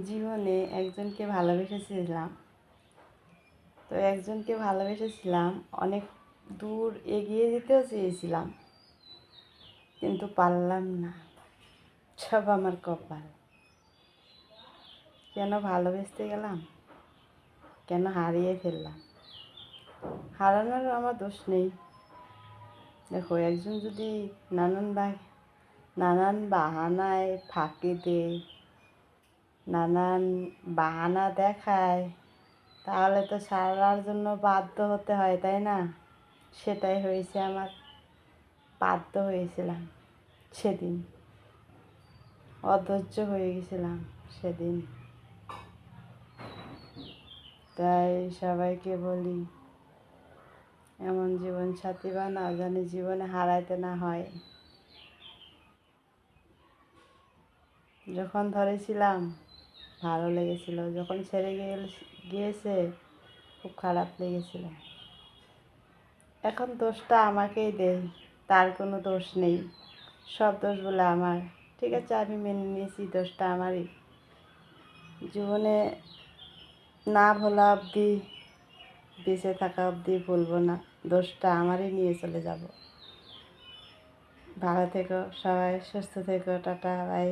জীবনে একজনকে ভালোবেসেছিলাম। তো একজনকে ভালোবেসেছিলাম, অনেক দূর এগিয়ে যেতেও চেয়েছিলাম, কিন্তু পারলাম না। সব আমার কপাল। কেন ভালোবেসতে গেলাম, কেন হারিয়ে ফেললাম? হারানোর আমার দোষ নেই। দেখো, একজন যদি নানান বাহানায় ফাঁকি দেয়, নানান বাহানা দেখায়, তাহলে তো ছাড়ার জন্য বাধ্য হতে হয়, তাই না? সেটাই হয়েছে আমার। বাধ্য হয়েছিলাম সেদিন, অধৈর্য হয়ে গেছিলাম সেদিন। তাই সবাইকে বলি, এমন জীবন সাথী বানাও জানি জীবনে হারাইতে না হয়। যখন ধরেছিলাম ভালো লেগেছিল, যখন ছেড়ে গিয়েছে খুব খারাপ লেগেছিল। এখন দোষটা আমাকেই দেয়, তার কোনো দোষ নেই। সব দোষ বলে আমার। ঠিক আছে, আমি মেনে নিয়েছি দোষটা আমারই। জীবনে না ভোলা অবধি, বেঁচে থাকা অবধি বলবো না, দোষটা আমারই নিয়ে চলে যাব। ভালো থেকো সবাই, সুস্থ থেকো, টাটা, বাই।